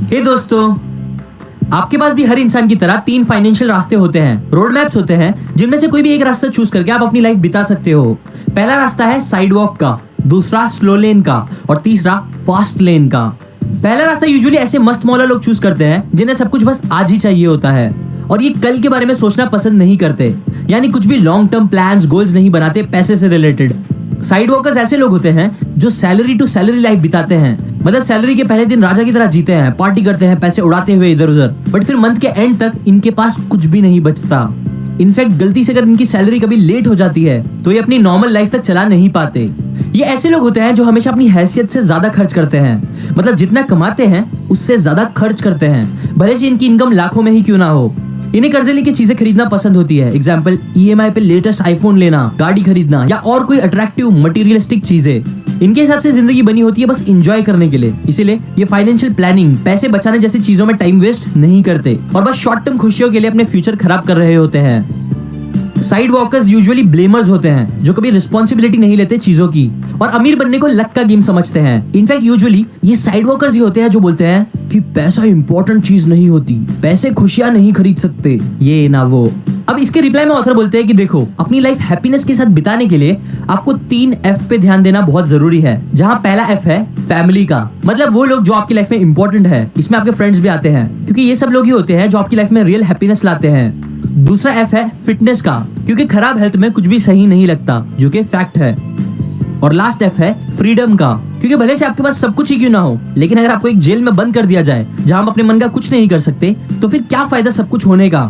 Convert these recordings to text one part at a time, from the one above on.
हे दोस्तों, आपके पास भी हर इंसान की तरह 3 फाइनेंशियल रास्ते होते हैं, रोड मैप्स होते हैं, जिनमें से कोई भी एक रास्ता चूज करके आप अपनी लाइफ बिता सकते हो। पहला रास्ता है साइड वॉक का, दूसरा स्लो लेन का और तीसरा फास्ट लेन का। पहला रास्ता यूजुअली ऐसे मस्त मौला लोग चूज करते हैं जिन्हें सब कुछ बस आज ही चाहिए होता है और ये कल के बारे में सोचना पसंद नहीं करते, यानी कुछ भी लॉन्ग टर्म प्लान्स गोल्स नहीं बनाते पैसे से रिलेटेड। साइड वॉकर्स ऐसे लोग होते हैं जो सैलरी टू सैलरी लाइफ बिताते हैं, मतलब सैलरी के पहले दिन राजा की तरह जीते हैं, पार्टी करते हैं, पैसे उड़ाते हुए इधर उधर, बट फिर मंथ के एंड तक इनके पास कुछ भी नहीं बचता। इनफैक्ट गलती से अगर इनकी सैलरी कभी लेट हो जाती है तो ये अपनी नॉर्मल लाइफ तक चला नहीं पाते। ये ऐसे लोग होते हैं जो हमेशा अपनी हैसियत से ज्यादा खर्च करते हैं, मतलब जितना कमाते हैं उससे ज्यादा खर्च करते हैं, भले से इनकी इनकम लाखों में ही क्यों ना हो। इन्हें कर्जे लेके चीजें खरीदना पसंद होती है, एग्जाम्पल EMI पे लेटेस्ट आईफोन लेना, गाड़ी खरीदना या और कोई अट्रैक्टिव मटेरियलिस्टिक चीजें। इनके हिसाब से जिंदगी बनी होती है बस एंजॉय करने के लिए, इसीलिए ये फाइनेंशियल प्लानिंग, पैसे बचाने जैसी चीजों में टाइम वेस्ट नहीं करते और बस शॉर्ट टर्म खुशियों के लिए अपने फ्यूचर खराब कर रहे होते हैं। साइड वॉकर्स यूजुअली ब्लेमर्स होते हैं जो कभी रिस्पॉन्सिबिलिटी नहीं लेते चीजों की और अमीर बनने को लक का गेम समझते हैं। इनफैक्ट यूजुअली ये साइड वॉकर्स ही होते हैं जो बोलते हैं कि पैसा इंपॉर्टेंट चीज नहीं होती, पैसे खुशियां नहीं खरीद सकते, ये ना वो। अब इसके रिप्लाई में ऑथर बोलते हैं कि देखो, अपनी लाइफ हैप्पीनेस के साथ बिताने के लिए आपको 3 F पे ध्यान देना बहुत जरूरी है, जहाँ पहला F है फैमिली का, मतलब वो लोग जो आपकी लाइफ में इंपॉर्टेंट है। इसमें आपके फ्रेंड्स भी आते हैं क्योंकि ये सब लोग ही होते हैं जो आपकी लाइफ में रियल हैप्पीनेस लाते हैं। दूसरा F है फिटनेस का, क्योंकि खराब हेल्थ में कुछ भी सही नहीं लगता, जो कि फैक्ट है। और लास्ट F है फ्रीडम का, क्योंकि भले से आपके पास सब कुछ ही क्यों ना हो, लेकिन अगर आपको एक जेल में बंद कर दिया जाए जहां हम अपने मन का कुछ नहीं कर सकते, तो फिर क्या फायदा सब कुछ होने का।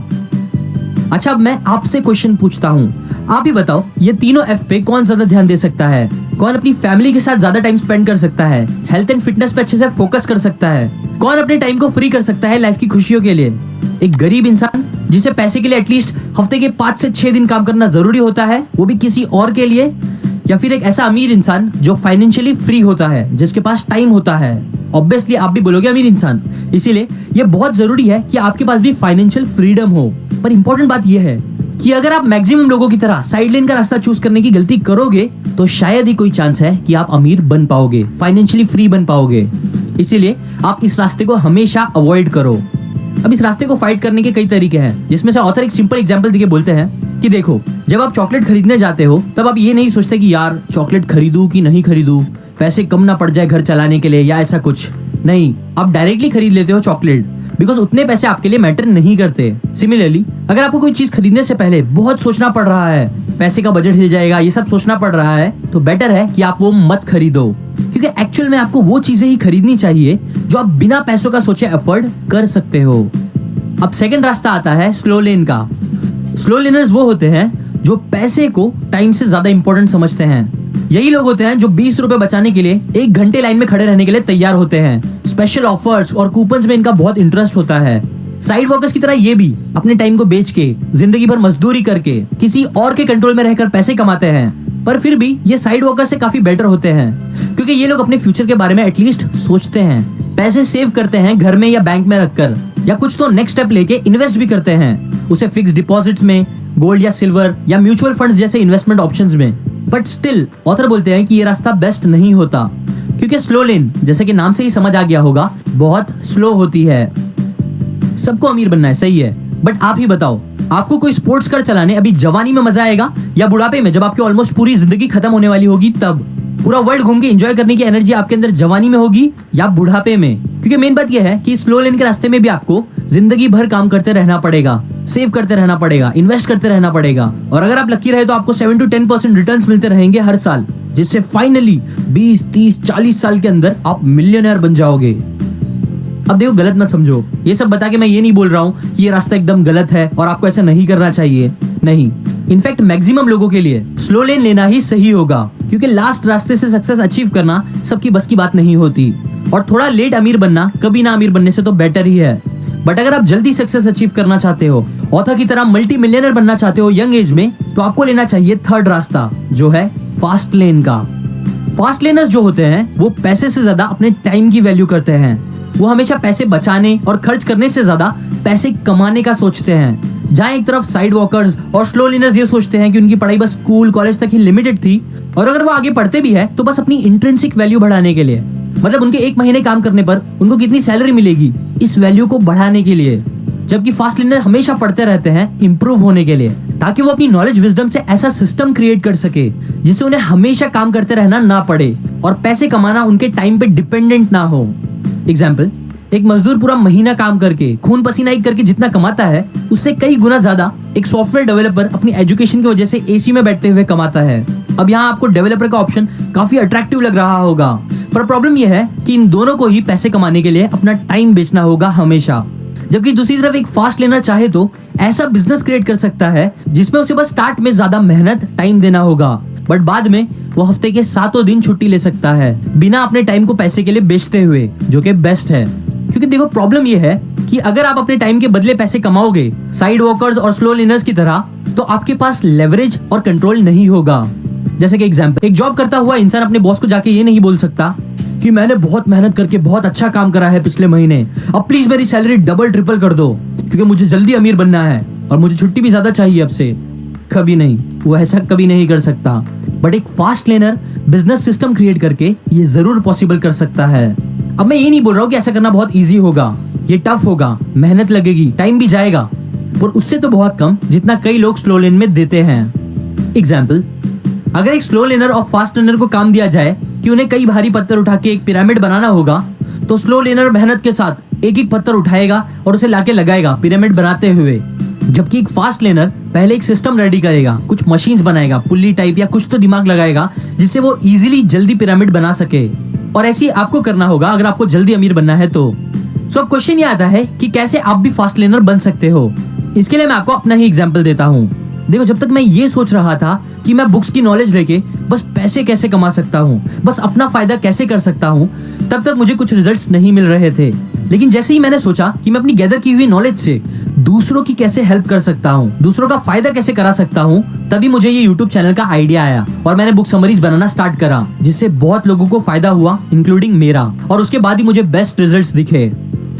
अच्छा, अब मैं आपसे क्वेश्चन पूछता हूँ, आप ही बताओ, ये तीनों F पे कौन ज्यादा ध्यान दे सकता है? कौन अपनी फैमिली के साथ ज्यादा टाइम स्पेंड कर सकता है, हेल्थ एंड फिटनेस पे अच्छे से फोकस कर सकता है? कौन अपने टाइम को फ्री कर सकता है लाइफ की खुशियों के लिए? एक गरीब इंसान जिसे पैसे के लिए एटलीस्ट हफ्ते के 5 से 6 दिन काम करना जरूरी होता है, वो भी किसी और के लिए? या फिर एक ऐसा अमीर इंसान जो फाइनेंशियली फ्री होता है, जिसके पास टाइम होता है? ऑब्वियसली आप भी बोलोगे अमीर इंसान, इसीलिए ये बहुत जरूरी है कि आपके पास भी फाइनेंशियल फ्रीडम हो। पर इंपॉर्टेंट बात यह है कि अगर आप मैक्सिमम लोगों की तरह साइड लेन का रास्ता चूज करने की गलती करोगे तो शायद ही कोई चांस है कि आप अमीर बन पाओगे, फाइनेंशियली फ्री बन पाओगे। इसीलिए आप इस रास्ते को हमेशा अवॉइड करो। अब इस रास्ते को फाइट करने के कई तरीके हैं, जिसमें से ऑथर एक सिंपल एग्जांपल देके बोलते हैं कि देखो, जब आप चॉकलेट खरीदने जाते हो तब आप ये नहीं सोचते कि यार चॉकलेट खरीदूं कि नहीं खरीदूं, पैसे कम ना पड़ जाए घर चलाने के लिए या ऐसा कुछ नहीं, आप डायरेक्टली खरीद लेते हो चॉकलेट, बिकॉज उतने पैसे आपके लिए मैटर नहीं करते। सिमिलरली, अगर आपको कोई चीज खरीदने से पहले बहुत सोचना पड़ रहा है, पैसे का बजट हिल जाएगा, ये सब सोचना पड़ रहा है, तो बेटर है कि आप वो मत खरीदो, क्योंकि एक्चुअल में आपको वो चीजें ही खरीदनी चाहिए जो आप बिना पैसों का सोचे अफोर्ड कर सकते हो। अब सेकंड रास्ता आता है स्लो लेन का। स्लो लेनर्स वो होते हैं जो पैसे को टाइम से ज्यादा इंपॉर्टेंट समझते हैं। यही लोग होते हैं जो 20 रुपए बचाने के लिए 1 घंटे लाइन में खड़े रहने के लिए तैयार होते हैं। स्पेशल ऑफर्स और कूपन्स में इनका बहुत इंटरेस्ट होता है। साइड वॉकर्स की तरह ये भी अपने टाइम को बेच के, जिंदगी भर मजदूरी करके, किसी और के कंट्रोल में रहकर पैसे कमाते हैं, पर फिर भी ये साइड वॉकर से काफी बेटर होते हैं, क्योंकि ये लोग अपने फ्यूचर के बारे में एटलीस्ट सोचते हैं, पैसे सेव करते हैं घर में या बैंक में रखकर, या कुछ तो नेक्स्ट स्टेप लेके इन्वेस्ट भी करते हैं, उसे फिक्स डिपॉजिट्स में, गोल्ड या सिल्वर या म्यूचुअल फंड्स जैसे इन्वेस्टमेंट ऑप्शंस में। बट स्टिल ऑथर बोलते हैं कि ये रास्ता बेस्ट नहीं होता, क्योंकि स्लो लेन, जैसे कि नाम से ही समझ आ गया होगा, बहुत स्लो होती है। सबको अमीर बनना है, सही है, बट आप ही बताओ, आपको कोई स्पोर्ट्स कार चलाने अभी जवानी में मजा आएगा या बुढ़ापे में, जब आपकी ऑलमोस्ट पूरी जिंदगी खत्म होने वाली होगी तब? पूरा वर्ल्ड घूम के एंजॉय करने की एनर्जी आपके अंदर जवानी में होगी या बुढ़ापे में? क्योंकि मेन बात यह है कि स्लो लेन के रास्ते में भी आपको जिंदगी भर काम करते रहना पड़ेगा, सेव करते रहना पड़ेगा, इन्वेस्ट करते रहना पड़ेगा, और अगर आप लकी रहे तो आपको 7 to 10% रिटर्न्स मिलते रहेंगे हर साल, जिससे फाइनली 20, 30, 40 साल के अंदर आप मिलियनर बन जाओगे। अब देखो, गलत मत समझो, ये सब बता के मैं ये नहीं बोल रहा हूँ कि ये रास्ता एकदम गलत है और आपको ऐसा नहीं करना चाहिए, नहीं। इनफैक्ट मैक्सिमम लोगों के लिए स्लो लेन लेना ही सही होगा, क्योंकि लास्ट रास्ते से सक्सेस अचीव करना सबकी बस की बात नहीं होती, और थोड़ा लेट अमीर बनना कभी ना अमीर बनने से तो बेटर ही है। बट अगर आप जल्दी सक्सेस अचीव करना चाहते हो, ऑथर की तरह मल्टी मिलियनर बनना चाहते हो यंग एज में, तो आपको लेना चाहिए थर्ड रास्ता, जो है फास्ट लेन का। फास्ट लेनर्स जो होते हैं वो पैसे से ज्यादा अपने टाइम की वैल्यू करते हैं। वो हमेशा पैसे बचाने और खर्च करने से ज्यादा पैसे कमाने का सोचते हैं। जहाँ एक तरफ साइड वॉकर्स और स्लो लेनर्स ये सोचते हैं कि उनकी पढ़ाई बस स्कूल कॉलेज तक ही लिमिटेड थी, और अगर वो आगे पढ़ते भी है तो बस अपनी इंट्रिंसिक वैल्यू बढ़ाने के लिए। मतलब उनके 1 महीने काम करने पर उनको कितनी सैलरी मिलेगी, इस वैल्यू को बढ़ाने के लिए। जबकि फास्ट लर्नर हमेशा पढ़ते रहते हैं इंप्रूव होने के लिए, ताकि वो अपनी नॉलेज विजडम से ऐसा सिस्टम क्रिएट कर सके जिससे उन्हें हमेशा काम करते रहना ना पड़े और पैसे कमाना उनके टाइम पे डिपेंडेंट ना हो। एग्जाम्पल, एक मजदूर पूरा महीना काम करके खून पसीना एक करके जितना कमाता है, उससे कई गुना ज्यादा एक सॉफ्टवेयर डेवलपर अपनी एजुकेशन की वजह से एसी में बैठते हुए कमाता है। अब यहाँ आपको डेवलपर का ऑप्शन काफी अट्रैक्टिव लग रहा होगा, पर प्रॉब्लम यह है कि इन दोनों को ही पैसे कमाने के लिए अपना टाइम बेचना होगा हमेशा। जबकि दूसरी तरफ एक फास्ट लर्नर चाहे तो ऐसा बिजनेस क्रिएट कर सकता है जिसमें उसे बस स्टार्ट में ज्यादा मेहनत टाइम देना होगा, बट बाद में वो हफ्ते के 7 दिन छुट्टी ले सकता है बिना अपने टाइम को पैसे के लिए बेचते हुए, जो कि बेस्ट है। क्योंकि देखो प्रॉब्लम ये है कि अगर आप अपने टाइम के बदले पैसे कमाओगे साइड वॉकर्स और स्लो लर्नर्स की तरह, तो आपके पास लेवरेज और कंट्रोल नहीं होगा। जैसे कि एग्जांपल, एक जॉब करता हुआ इंसान अपने बॉस को जाके ये नहीं बोल सकता कि मैंने बहुत मेहनत करके बहुत अच्छा काम करा है पिछले महीने, अब प्लीज मेरी सैलरी डबल ट्रिपल कर दो क्योंकि मुझे जल्दी अमीर बनना है और मुझे छुट्टी भी ज्यादा चाहिए अब से। कभी नहीं, वो ऐसा कभी नहीं कर सकता। बट एक fast learner business system create करके ये जरूर पॉसिबल कर सकता है। अब मैं ये नहीं बोल रहा हूँ कि ऐसा करना बहुत इजी होगा, ये टफ होगा, मेहनत लगेगी, टाइम भी जाएगा, पर उससे तो बहुत कम जितना कई लोग स्लो लर्न में देते हैं। एग्जाम्पल, अगर एक स्लो लर्नर और फास्ट लर्नर को काम दिया जाए कि उन्हें कई भारी पत्थर उठा के एक पिरामिड बनाना होगा, तो स्लो लर्नर मेहनत के साथ एक एक पत्थर उठाएगा और उसे लाके लगाएगा पिरामिड बनाते हुए, जबकि एक फास्ट लर्नर पहले एक सिस्टम रेडी करेगा, कुछ मशीन्स बनाएगा, पुल्ली टाइप या कुछ तो दिमाग लगाएगा जिससे वो इजीली जल्दी पिरामिड बना सके। और ऐसे ही आपको करना होगा अगर आपको जल्दी अमीर बनना है तो। सो अब क्वेश्चन ये आता है कि कैसे आप भी फास्ट लर्नर बन सकते हो। इसके लिए मैं आपको अपना ही एग्जांपल देता हूँ। देखो, जब तक मैं ये सोच रहा था कि मैं बुक्स की नॉलेज लेके बस पैसे कैसे कमा सकता हूँ, बस अपना फायदा कैसे कर सकता हूँ, तब तक मुझे कुछ रिजल्ट्स नहीं मिल रहे थे। लेकिन जैसे ही मैंने सोचा कि मैं अपनी गैदर की हुई नॉलेज से दूसरों की कैसे हेल्प कर सकता हूँ, दूसरों का फायदा कैसे करा सकता हूँ, तभी मुझे ये YouTube चैनल का आइडिया आया और मैंने बुक समरीज बनाना स्टार्ट करा, जिससे बहुत लोगों को फायदा हुआ, इंक्लूडिंग मेरा। और उसके बाद ही मुझे बेस्ट रिजल्ट्स दिखे।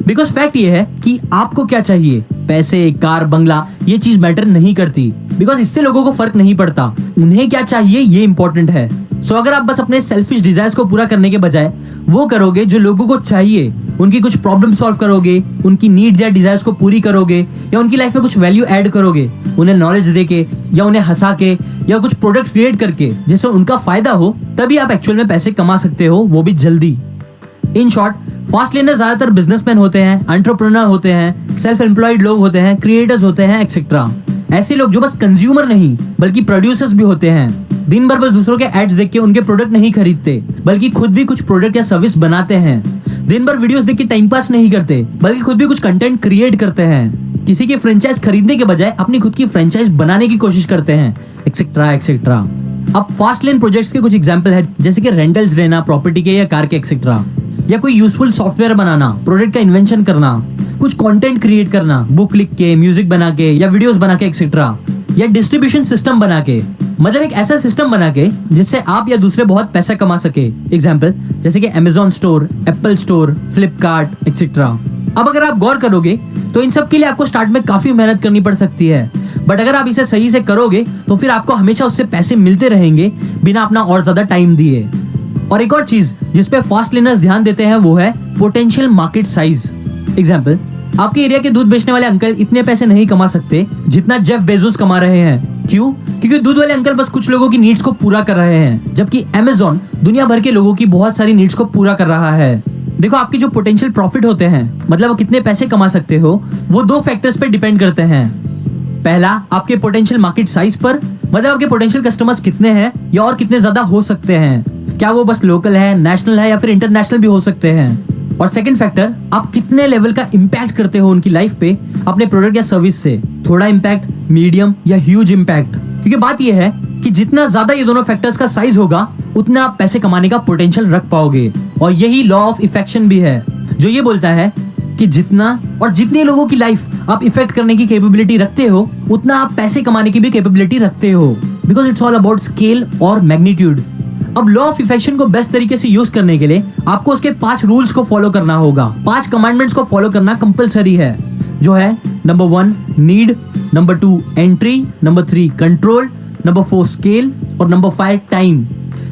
बिकॉज फैक्ट ये है कि आपको क्या चाहिए, पैसे, कार, बंगला, ये चीज मैटर नहीं करती, बिकॉज इससे लोगों को फर्क नहीं पड़ता। उन्हें क्या चाहिए ये इंपॉर्टेंट है। सो अगर आप बस अपने सेल्फिश डिजायर्स को पूरा करने के बजाय वो करोगे जो लोगों को चाहिए, उनकी कुछ प्रॉब्लम सॉल्व करोगे, उनकी नीड्स या डिजायर्स को पूरी करोगे, या उनकी लाइफ में कुछ वैल्यू ऐड करोगे, उन्हें नॉलेज देके या उन्हें हंसा के या कुछ प्रोडक्ट क्रिएट करके जिससे उनका फायदा हो, तभी आप एक्चुअल में पैसे कमा सकते हो, वो भी जल्दी। इन शॉर्ट, फास्ट लर्नर ज्यादातर बिजनेसमैन होते हैं, एंटरप्रेन्योर होते हैं, सेल्फ एम्प्लॉयड लोग होते हैं, क्रिएटर्स होते हैं, एक्सेट्रा। ऐसे लोग जो बस कंज्यूमर नहीं बल्कि प्रोड्यूसर्स भी होते हैं। दिन भर बस दूसरों के एड्स देख के उनके प्रोडक्ट नहीं खरीदते, बल्कि खुद भी कुछ प्रोडक्ट या सर्विस बनाते हैं। दिन भर वीडियोस देख के टाइम पास नहीं करते, बल्कि खुद भी कुछ कंटेंट क्रिएट करते हैं। किसी के फ्रेंचाइज खरीदने के बजाय अपनी खुद की फ्रेंचाइज बनाने की कोशिश करते हैं, एक्सेट्रा एक्सेट्रा। अब फास्ट लर्न प्रोजेक्ट्स के कुछ एग्जांपल है, जैसे कि रेंटल्स लेना, प्रॉपर्टी के या कार के, एक्सेट्रा। या कोई यूजफुल सॉफ्टवेयर बनाना, प्रोडक्ट का इन्वेंशन करना, कुछ कंटेंट क्रिएट करना, बुक लिख के, म्यूजिक बना के या वीडियोस बना के, एक्सेट्रा। या डिस्ट्रीब्यूशन सिस्टम बना के, मतलब एक ऐसा सिस्टम बना के जिससे आप या दूसरे बहुत पैसा कमा सके। एग्जाम्पल जैसे कि Amazon store, Apple store, Flipkart, etcetera. अब अगर आप गौर करोगे तो इन सब के लिए आपको स्टार्ट में काफी मेहनत करनी पड़ सकती है, बट अगर आप इसे सही से करोगे तो फिर आपको हमेशा उससे पैसे मिलते रहेंगे बिना अपना और ज्यादा टाइम दिए। और एक और चीज जिसपे फास्ट लर्नर्स ध्यान देते हैं वो है पोटेंशियल मार्केट साइज। एग्जाम्पल, आपके एरिया के दूध बेचने वाले अंकल इतने पैसे नहीं कमा सकते जितना जेफ बेजोस कमा रहे हैं। क्यों? क्योंकि दूध वाले अंकल बस कुछ लोगों की नीड्स को पूरा कर रहे हैं, जबकि अमेजॉन दुनिया भर के लोगों की बहुत सारी नीड्स को पूरा कर रहा है। देखो, आपके जो पोटेंशियल प्रॉफिट होते हैं, मतलब कितने पैसे कमा सकते हो, वो 2 फैक्टर्स पे डिपेंड करते हैं। पहला, आपके पोटेंशियल मार्केट साइज पर, मतलब आपके पोटेंशियल कस्टमर्स कितने हैं या और कितने ज्यादा हो सकते हैं, क्या वो बस लोकल है, नेशनल है या फिर इंटरनेशनल भी हो सकते हैं। और सेकंड फैक्टर, आप कितने लेवल का इम्पैक्ट करते हो उनकी लाइफ पे अपने प्रोडक्ट या सर्विस से, थोड़ा इम्पैक्ट, मीडियम या ह्यूज इम्पैक्ट। क्योंकि बात यह है कि जितना ज्यादा ये दोनों फैक्टर्स का साइज होगा उतना आप पैसे कमाने का पोटेंशियल रख पाओगे। और यही लॉ ऑफ इफेक्शन भी है, जो ये बोलता है कि जितना और जितने लोगों की लाइफ आप इफेक्ट करने की कैपेबिलिटी रखते हो, उतना आप पैसे कमाने की भी कैपेबिलिटी रखते हो, because it's all about scale और मैग्नीट्यूड। अब लॉ ऑफ इफेक्शन को बेस्ट तरीके से यूज करने के लिए आपको उसके 5 रूल्स को फॉलो करना होगा, 5 कमांडमेंट्स को फॉलो करना कंपलसरी है, जो है number 1 need, number 2 entry, number 3 control, number 4 scale और नंबर 5 टाइम।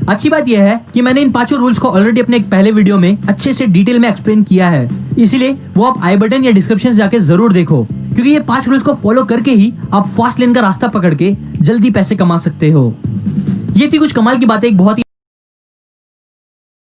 अच्छी बात यह है कि मैंने इन 5 रूल्स को ऑलरेडी अपने एक पहले वीडियो में अच्छे से डिटेल में एक्सप्लेन किया है, इसीलिए वो आप आई बटन या डिस्क्रिप्शन से जाके जरूर देखो, क्योंकि ये 5 रूल्स को फॉलो करके ही आप फास्ट लेन का रास्ता पकड़ के जल्दी पैसे कमा सकते हो। ये थी कुछ कमाल की बातें एक बहुत ही